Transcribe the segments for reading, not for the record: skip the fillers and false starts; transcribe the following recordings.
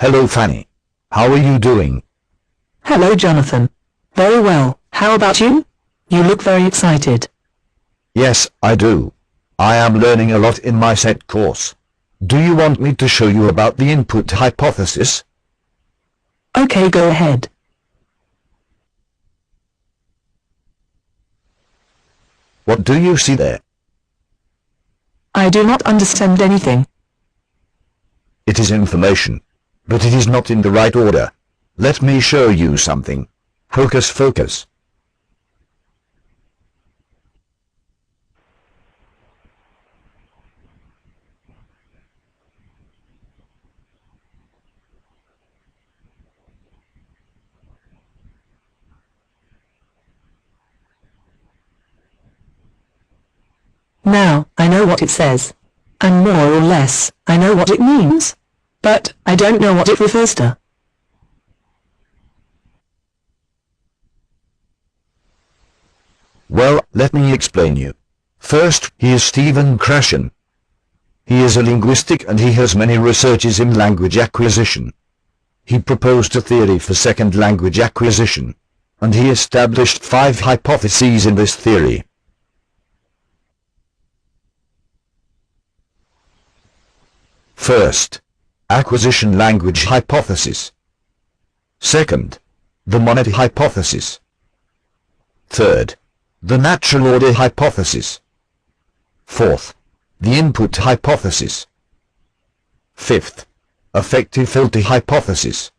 Hello Fanny. How are you doing? Hello Jonathan. Very well. How about you? You look very excited. Yes, I do. I am learning a lot in my set course. Do you want me to show you about the input hypothesis? Okay, go ahead. What do you see there? I do not understand anything. It is information, but it is not in the right order. Let me show you something. Hocus focus. Now, I know what it says. And more or less, I know what it means. But, I don't know what it refers to. Well, let me explain you. First, he is Stephen Krashen. He is a linguistic and he has many researches in language acquisition. He proposed a theory for second language acquisition, and he established 5 hypotheses in this theory. First, acquisition language hypothesis. Second, the monad hypothesis. Third, the natural order hypothesis. Fourth, the input hypothesis. Fifth, affective filter hypothesis.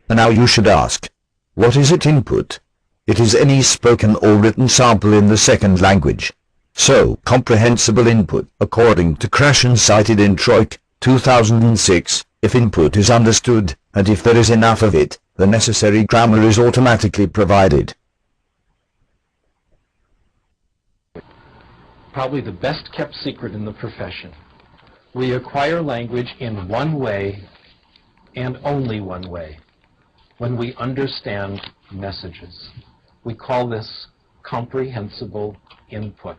And now you should ask, what is it input? It is any spoken or written sample in the second language. So, comprehensible input, according to Krashen cited in Troik, 2006, if input is understood, and if there is enough of it, the necessary grammar is automatically provided. Probably the best kept secret in the profession. We acquire language in one way, and only one way, when we understand messages. We call this comprehensible input.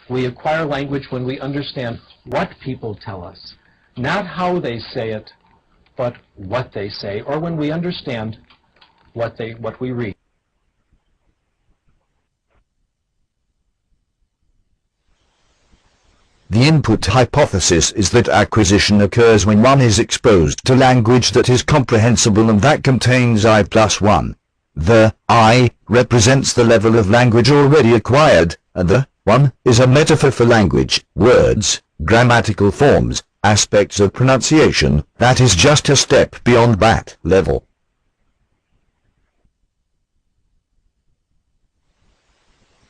We acquire language when we understand what people tell us, not how they say it, but what they say, or when we understand what we read. The input hypothesis is that acquisition occurs when one is exposed to language that is comprehensible and that contains I plus 1. The I represents the level of language already acquired, and the 1 is a metaphor for language, words, grammatical forms, aspects of pronunciation, that is just a step beyond that level.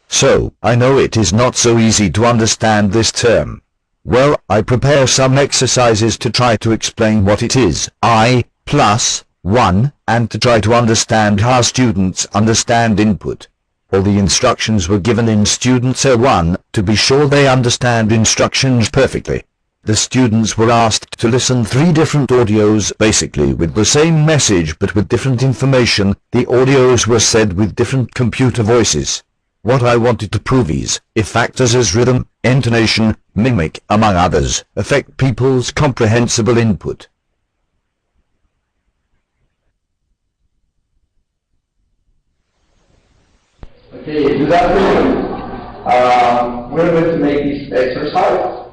So, I know it is not so easy to understand this term. Well, I prepare some exercises to try to explain what it is, I plus 1, and to try to understand how students understand input. All the instructions were given in Students 01, to be sure they understand instructions perfectly. The students were asked to listen 3 different audios basically with the same message but with different information. The audios were said with different computer voices. What I wanted to prove is, if factors as rhythm, intonation, mimic, among others, affect people's comprehensible input. Okay, good afternoon. We're going to make this exercise.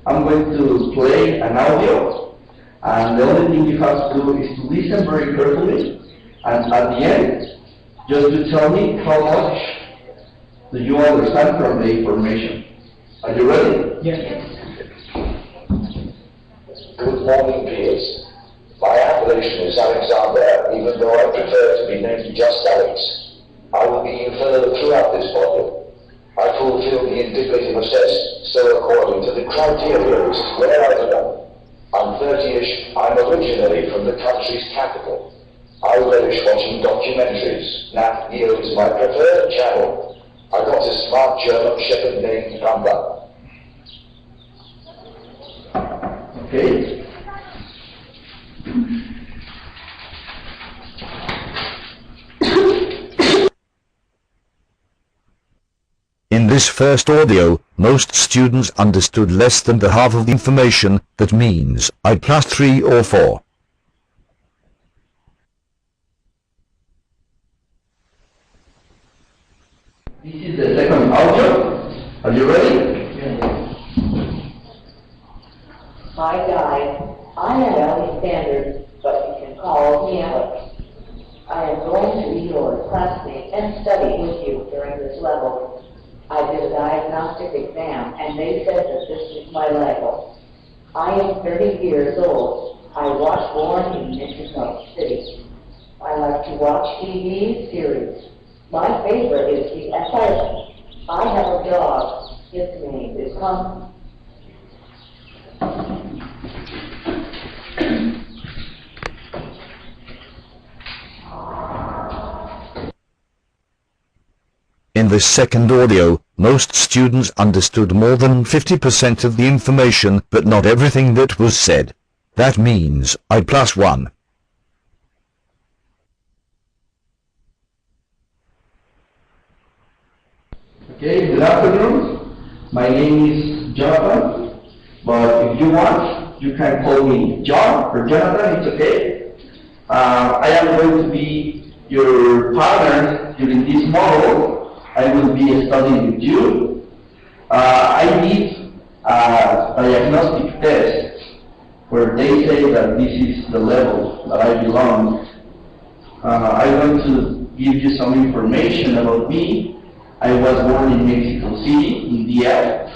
I'm going to play an audio, and the only thing you have to do is to listen very carefully, and at the end, just to tell me how much do you understand from the information. Are you ready? Yes. Good morning, peers. My appellation is Alexander, even though I prefer to be named just Alex. I will be inferred throughout this module. I fulfill the indicative assess, so according to the criteria which is where I belong. I'm 30-ish, I'm originally from the country's capital. I relish watching documentaries. Nat Geo is my preferred channel. I got a smart German shepherd named Gamba. Okay. In this first audio, most students understood less than the half of the information. That means I plus 3 or 4. This is the second audio. Are you ready? Hi guys, I am Ellie Sanders, but you can call me Alex. I am going to be your classmate and study with you during this level. I did a diagnostic exam and they said that this is my level. I am 30 years old. I was born in Mexico City. I like to watch TV series. My favorite is The Asylum. I have a dog. His name is Humphrey. In this second audio, most students understood more than 50% of the information, but not everything that was said. That means I plus 1. Okay, good afternoon. My name is Jonathan, but if you want, you can call me John or Jonathan, it's okay. I am going to be your partner during this module. I will be studying with you. I did a diagnostic test where they say that this is the level that I belong. I'm going to give you some information about me. I was born in Mexico City, India,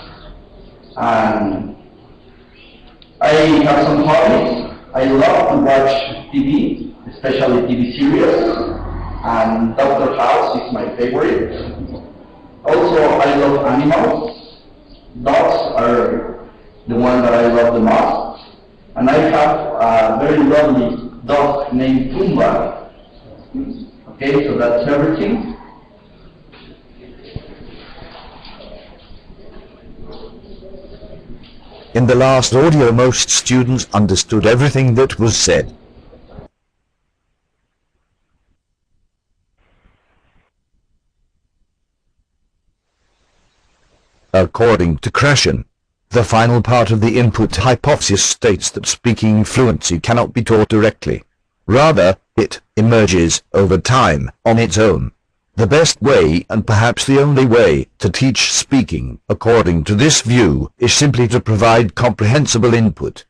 and I have some hobbies. I love to watch TV, especially TV series, and Dr. House is my favorite. Also, I love animals. Dogs are the one that I love the most. And I have a very lovely dog named Pumbaa. Okay, so that's everything. In the last audio, most students understood everything that was said. According to Krashen, the final part of the input hypothesis states that speaking fluency cannot be taught directly. Rather, it emerges over time on its own. The best way, and perhaps the only way, to teach speaking, according to this view, is simply to provide comprehensible input.